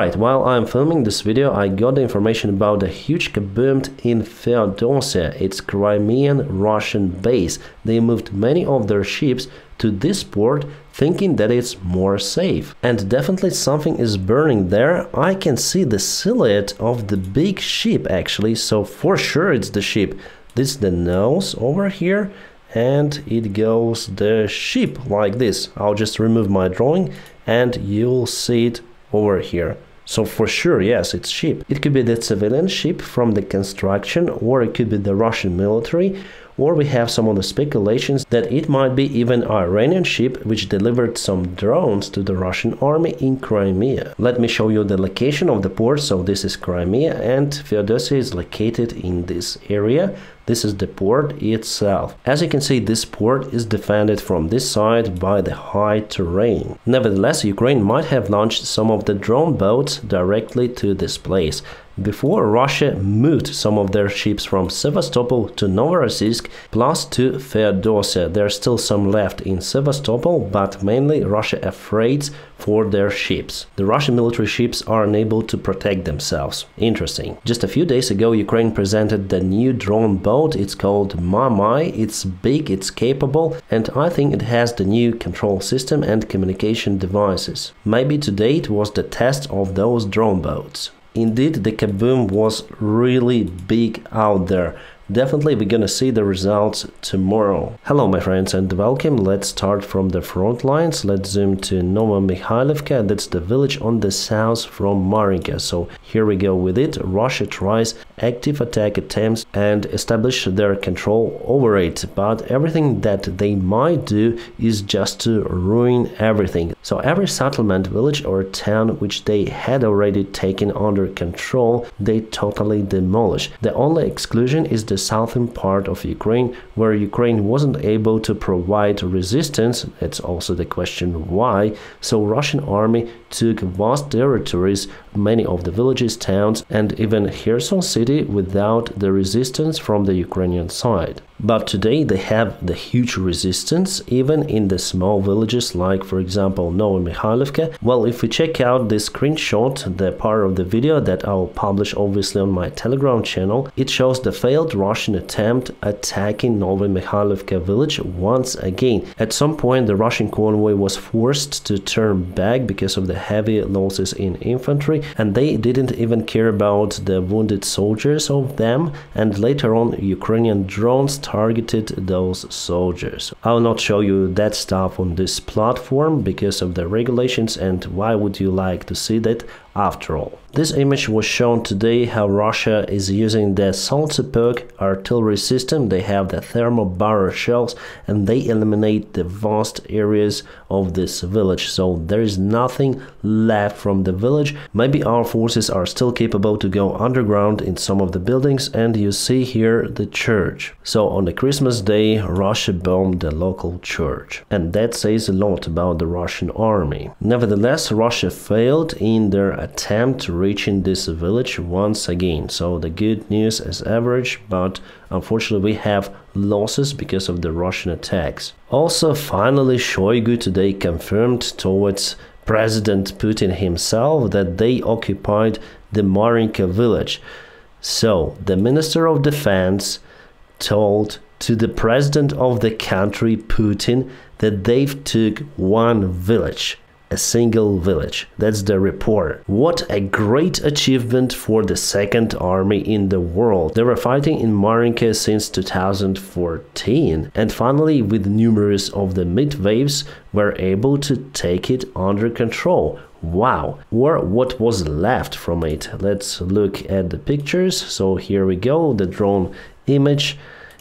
Alright, while I'm filming this video, I got the information about a huge kaboom in Feodosia. It's Crimean Russian base. They moved many of their ships to this port thinking that it's more safe. And definitely something is burning there. I can see the silhouette of the big ship actually, so for sure it's the ship. This is the nose over here and it goes the ship like this. I'll just remove my drawing and you'll see it over here. So for sure, yes, it's ship. It could be the civilian ship from the construction, or it could be the Russian military, or we have some of the speculations that it might be even an Iranian ship which delivered some drones to the Russian army in Crimea. Let me show you the location of the port. So this is Crimea and Feodosia is located in this area. This is the port itself. As you can see, this port is defended from this side by the high terrain. Nevertheless, Ukraine might have launched some of the drone boats directly to this place. Before, Russia moved some of their ships from Sevastopol to Novorossiysk plus to Feodosia. There are still some left in Sevastopol, but mainly Russia afraid for their ships. The Russian military ships are unable to protect themselves. Interesting. Just a few days ago, Ukraine presented the new drone boat. It's called Mamai. It's big, it's capable, and I think it has the new control system and communication devices. Maybe today it was the test of those drone boats. Indeed, the kaboom was really big out there. Definitely we're gonna see the results tomorrow. Hello my friends and welcome. Let's start from the front lines. Let's zoom to Novomikhailivka. That's the village on the south from Marinka. So here we go with it. Russia tries active attack attempts and establish their control over it, but everything that they might do is just to ruin everything. So every settlement, village or town which they had already taken under control, they totally demolish. The only exclusion is the southern part of Ukraine, where Ukraine wasn't able to provide resistance. It's also the question why. So Russian army took vast territories, many of the villages, towns, and even Kherson city without the resistance from the Ukrainian side. But today they have the huge resistance even in the small villages like, for example, Novomikhailivka. Well, if we check out this screenshot, the part of the video that I'll publish obviously on my Telegram channel, it shows the failed Russian attempt attacking Novomikhailivka village once again. At some point the Russian convoy was forced to turn back because of the heavy losses in infantry, and they didn't even care about the wounded soldiers of them, and later on Ukrainian drones targeted those soldiers. I'll not show you that stuff on this platform because of the regulations, and why would you like to see that after all? This image was shown today how Russia is using the Soltepok artillery system. They have the thermobarrel shells and they eliminate the vast areas of this village. So there is nothing left from the village. Maybe our forces are still capable to go underground in some of the buildings, and you see here the church. So on the Christmas day, Russia bombed the local church. And that says a lot about the Russian army. Nevertheless, Russia failed in their attempt to reach in this village once again. So the good news is average, but unfortunately we have losses because of the Russian attacks. Also, finally, Shoigu today confirmed towards President Putin himself that they occupied the Marinka village. So the Minister of Defense told to the president of the country, Putin, that they've took one village. A single village. That's the report. What a great achievement for the second army in the world. They were fighting in Marinka since 2014, and finally with numerous of the mid-waves were able to take it under control. Wow. Or what was left from it. Let's look at the pictures. So here we go, the drone image.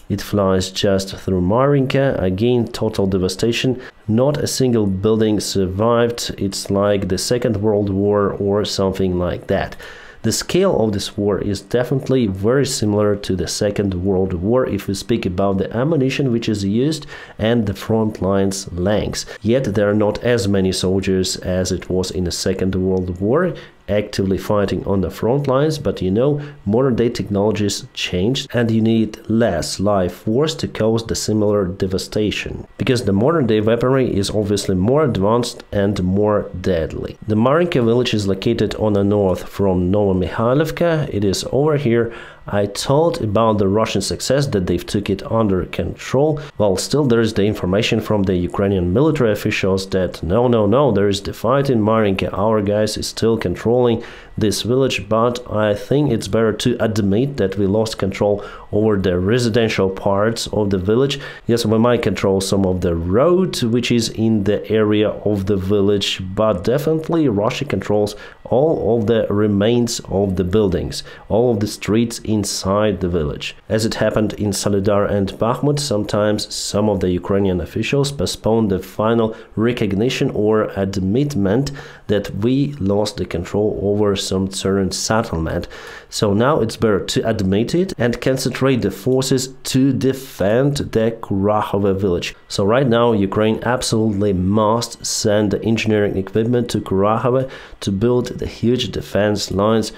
It flies just through Marinka. Again, total devastation. Not a single building survived. It's like the Second World War or something like that. The scale of this war is definitely very similar to the Second World War if we speak about the ammunition which is used and the front lines lengths. Yet there are not as many soldiers as it was in the Second World War actively fighting on the front lines, but you know, modern day technologies changed and you need less live force to cause the similar devastation. Because because the modern-day weaponry is obviously more advanced and more deadly. The Marinka village is located on the north from Novomikhailivka. It is over here. I told about the Russian success that they've took it under control. Well, still there is the information from the Ukrainian military officials that no, there is the fight in Marinka. Our guys is still controlling this village, but I think it's better to admit that we lost control over the residential parts of the village. Yes, we might control some of the road which is in the area of the village, but definitely Russia controls all of the remains of the buildings, all of the streets inside the village. As it happened in Solidar and Bakhmut, sometimes some of the Ukrainian officials postponed the final recognition or admittment that we lost the control over some certain settlement. So now it's better to admit it and concentrate the forces to defend the Kurakhove village. So right now Ukraine absolutely must send the engineering equipment to Kurakhove to build the huge defense lines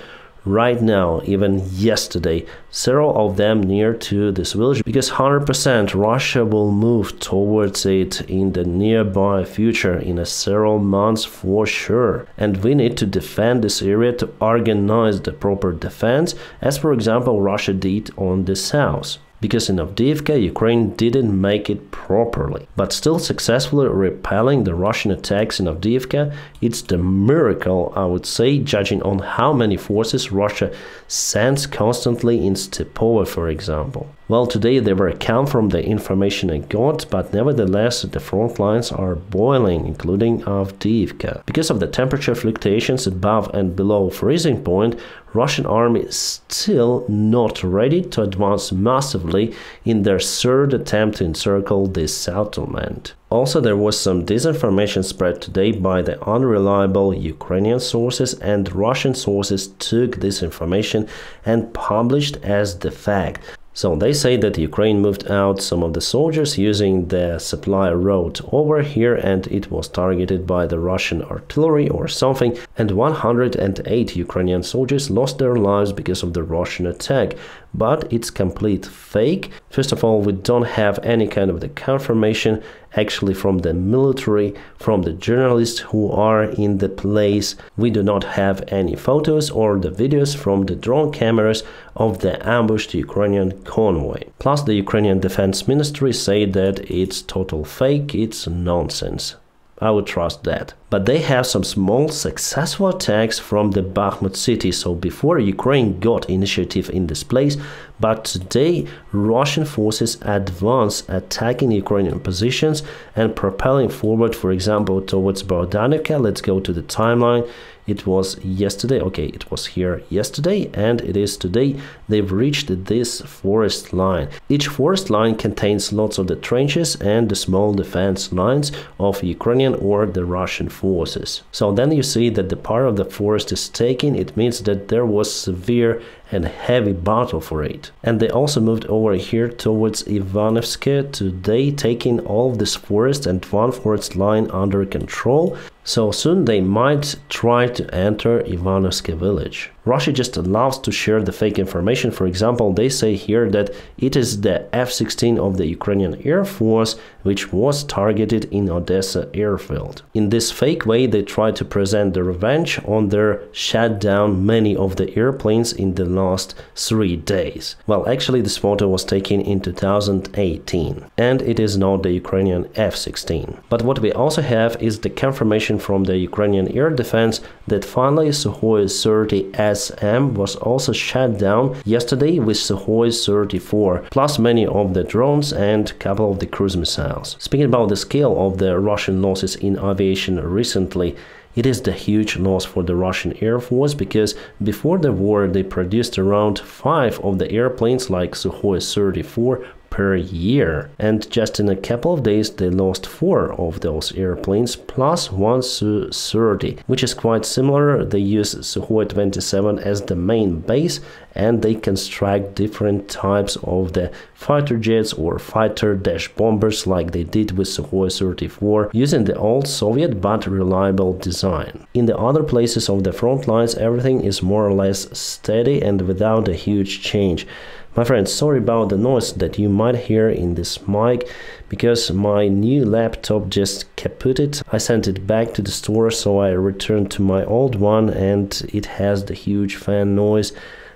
right now, even yesterday, several of them near to this village, because 100% Russia will move towards it in the nearby future, in a several months for sure. And we need to defend this area to organize the proper defense, as for example Russia did on the south. Because in Avdiivka, Ukraine didn't make it properly, but still successfully repelling the Russian attacks in Avdiivka. It's the miracle, I would say, judging on how many forces Russia sends constantly in Stepova, for example. Well, today they were calm from the information I got, but nevertheless the front lines are boiling, including Avdiivka. Because of the temperature fluctuations above and below freezing point, Russian army is still not ready to advance massively in their third attempt to encircle this settlement. Also, there was some disinformation spread today by the unreliable Ukrainian sources, and Russian sources took this information and published as the fact. So they say that Ukraine moved out some of the soldiers using the supply road over here, and it was targeted by the Russian artillery or something, and 108 Ukrainian soldiers lost their lives because of the Russian attack. But it's complete fake. First of all, we don't have any kind of the confirmation actually from the military, from the journalists who are in the place. We do not have any photos or the videos from the drone cameras of the ambushed Ukrainian convoy. Plus, the Ukrainian Defense Ministry say that it's total fake, it's nonsense. I would trust that. But they have some small successful attacks from the Bakhmut city, so before Ukraine got initiative in this place, but today Russian forces advance, attacking Ukrainian positions and propelling forward, for example, towards Bogdanivka. Let's go to the timeline. It was yesterday, okay, it was here yesterday, and it is today. They've reached this forest line. Each forest line contains lots of the trenches and the small defense lines of Ukrainian or the Russian forces. So then you see that the part of the forest is taken. It means that there was severe and heavy battle for it. And they also moved over here towards Ivanovsk today, taking all of this forest and one forest line under control. So soon they might try to enter Ivanovsk village. Russia just loves to share the fake information. For example, they say here that it is the F-16 of the Ukrainian Air Force which was targeted in Odessa airfield. In this fake way, they try to present the revenge on their shut down many of the airplanes in the last 3 days. Well, actually this photo was taken in 2018, and it is not the Ukrainian F-16. But what we also have is the confirmation from the Ukrainian air defense that finally Sukhoi 30 SM was also shut down yesterday with Sukhoi 34, plus many of the drones and a couple of the cruise missiles. Speaking about the scale of the Russian losses in aviation recently, it is the huge loss for the Russian Air Force, because before the war they produced around 5 of the airplanes like Sukhoi 34 per year, and just in a couple of days they lost 4 of those airplanes plus one Su-30, which is quite similar. They use Sukhoi 27 as the main base, and they construct different types of the fighter jets or fighter-bombers like they did with Sukhoi 34, using the old Soviet but reliable design. In the other places of the front lines everything is more or less steady and without a huge change. My friends, sorry about the noise that you might hear in this mic, because my new laptop just kaputted. I sent it back to the store, so I returned to my old one, and it has the huge fan noise.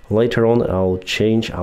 Later on I'll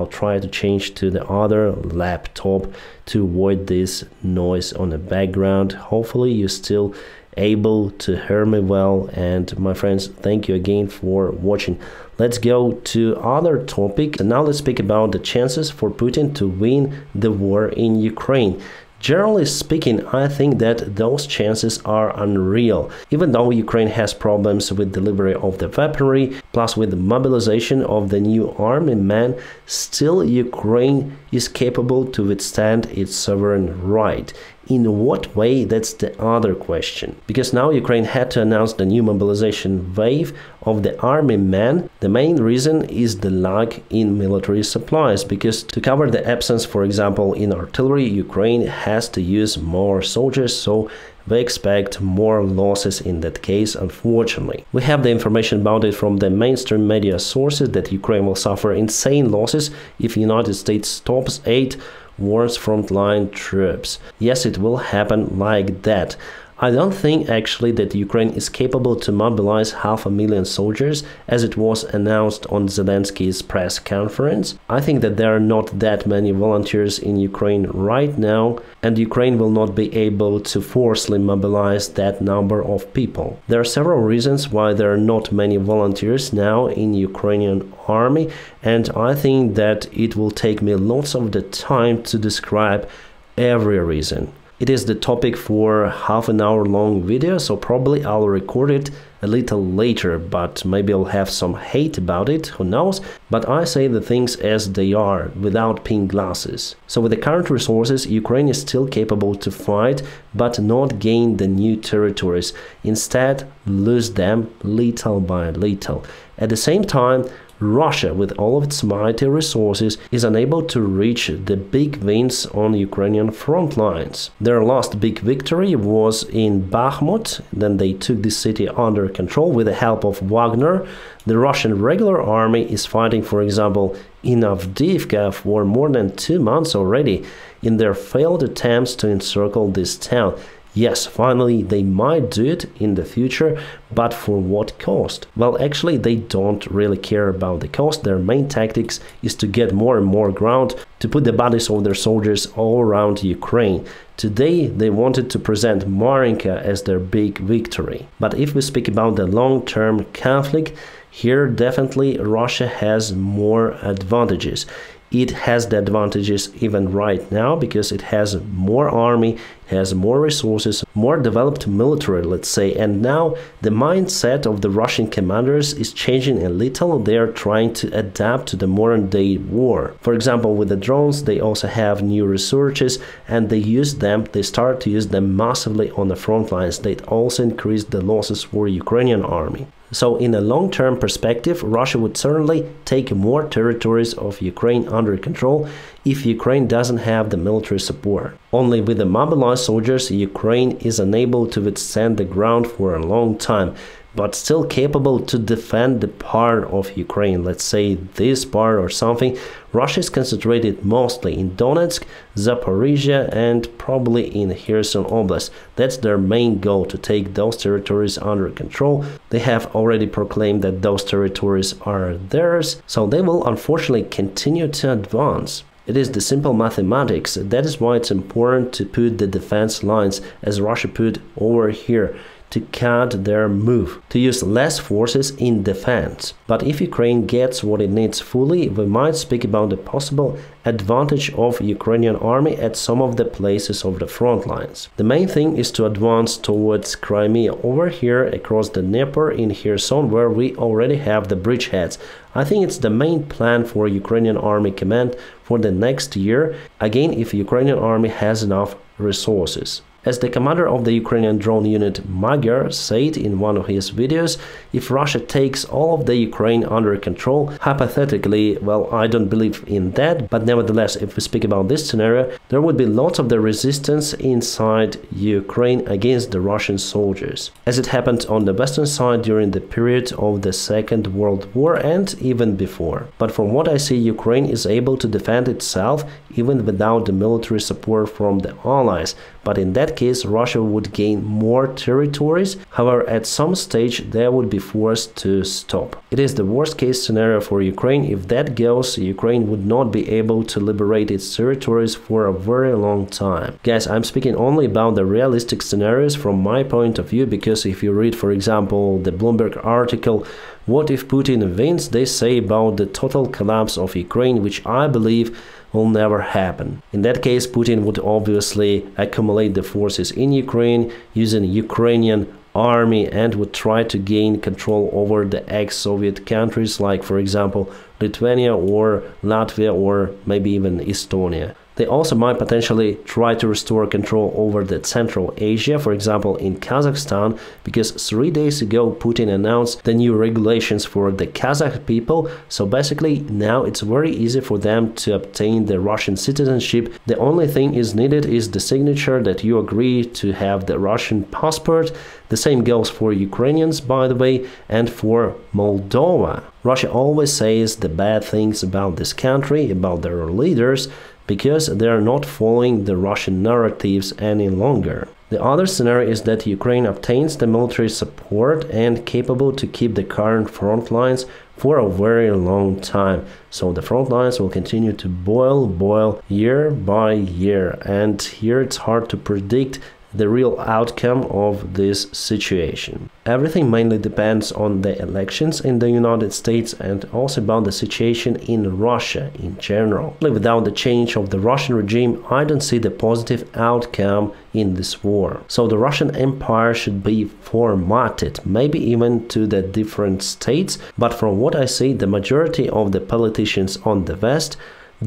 try to change to the other laptop to avoid this noise on the background. Hopefully you're still able to hear me well, and my friends, thank you again for watching. Let's go to other topic, and now let's speak about the chances for Putin to win the war in Ukraine. Generally speaking, I think that those chances are unreal. Even though Ukraine has problems with delivery of the weaponry, plus with the mobilization of the new army men, still Ukraine is capable to withstand its sovereign right. In what way? That's the other question. Because now Ukraine had to announce the new mobilization wave of the army men. The main reason is the lag in military supplies, because to cover the absence, for example, in artillery, Ukraine has to use more soldiers, so we expect more losses in that case, unfortunately. We have the information about it from the mainstream media sources that Ukraine will suffer insane losses if United States stops aid warns frontline troops. Yes, it will happen like that. I don't think actually that Ukraine is capable to mobilize 500,000 soldiers as it was announced on Zelensky's press conference. I think that there are not that many volunteers in Ukraine right now, and Ukraine will not be able to forcibly mobilize that number of people. There are several reasons why there are not many volunteers now in Ukrainian army, and I think that it will take me lots of the time to describe every reason. It is the topic for half an hour long video, so probably I'll record it a little later, but maybe I'll have some hate about it, who knows, but I say the things as they are, without pink glasses. So with the current resources, Ukraine is still capable to fight, but not gain the new territories, instead lose them little by little. At the same time, Russia, with all of its mighty resources, is unable to reach the big wins on Ukrainian front lines. Their last big victory was in Bakhmut, then they took the city under control with the help of Wagner. The Russian regular army is fighting, for example, in Avdiivka for more than 2 months already in their failed attempts to encircle this town. Yes, finally they might do it in the future, but for what cost? Well, actually they don't really care about the cost. Their main tactics is to get more and more ground, to put the bodies of their soldiers all around Ukraine. Today they wanted to present Marinka as their big victory. But if we speak about the long-term conflict, here definitely Russia has more advantages. It has the advantages even right now because it has more army, has more resources, more developed military, let's say, and now the mindset of the Russian commanders is changing a little. They are trying to adapt to the modern day war. For example, with the drones, they also have new researches and they start to use them massively on the front lines. They also increased the losses for Ukrainian army. So in a long-term perspective, Russia would certainly take more territories of Ukraine under control if Ukraine doesn't have the military support. Only with the mobilized soldiers, Ukraine is unable to withstand the ground for a long time, but still capable to defend the part of Ukraine, let's say this part or something. Russia is concentrated mostly in Donetsk, Zaporizhia, and probably in Kherson Oblast. That's their main goal, to take those territories under control. They have already proclaimed that those territories are theirs, so they will unfortunately continue to advance. It is the simple mathematics. That is why it's important to put the defense lines, as Russia put over here, to cut their move, to use less forces in defense. But if Ukraine gets what it needs fully, we might speak about the possible advantage of Ukrainian army at some of the places of the front lines. The main thing is to advance towards Crimea, over here across the Dnieper in Kherson, where we already have the bridgeheads. I think it's the main plan for Ukrainian army command for the next year, again if Ukrainian army has enough resources. As the commander of the Ukrainian drone unit Magyar said in one of his videos, if Russia takes all of the Ukraine under control, hypothetically, well, I don't believe in that, but nevertheless, if we speak about this scenario, there would be lots of the resistance inside Ukraine against the Russian soldiers, as it happened on the western side during the period of the Second World War and even before. But from what I see, Ukraine is able to defend itself even without the military support from the Allies, but in that case Russia would gain more territories. However, at some stage they would be forced to stop. It is the worst case scenario for Ukraine. If that goes, Ukraine would not be able to liberate its territories for a very long time. Guys, I'm speaking only about the realistic scenarios from my point of view, because if you read, for example, the Bloomberg article, "What if Putin wins?" they say about the total collapse of Ukraine, which I believe will never happen. In that case, Putin would obviously accumulate the forces in Ukraine using Ukrainian army and would try to gain control over the ex-Soviet countries like, for example, Lithuania or Latvia or maybe even Estonia. They also might potentially try to restore control over the Central Asia, for example in Kazakhstan, because 3 days ago Putin announced the new regulations for the Kazakh people, so basically now it's very easy for them to obtain the Russian citizenship. The only thing is needed is the signature that you agree to have the Russian passport. The same goes for Ukrainians, by the way, and for Moldova. Russia always says the bad things about this country, about their leaders, because they are not following the Russian narratives any longer. The other scenario is that Ukraine obtains the military support and capable to keep the current front lines for a very long time. So the front lines will continue to boil year by year, and here it's hard to predict the real outcome of this situation. Everything mainly depends on the elections in the United States and also about the situation in Russia in general. Without the change of the Russian regime, I don't see the positive outcome in this war. So the Russian Empire should be formatted, maybe even to the different states, but from what I see, the majority of the politicians on the West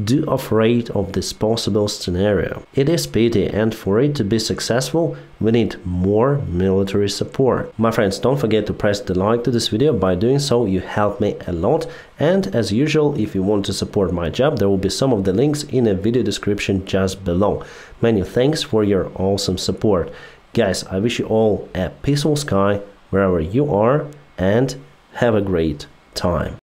do afraid of this possible scenario. It is pity, and for it to be successful, we need more military support. My friends, don't forget to press the like to this video. By doing so, you help me a lot. And as usual, if you want to support my job, there will be some of the links in the video description just below. Many thanks for your awesome support. Guys, I wish you all a peaceful sky wherever you are, and have a great time.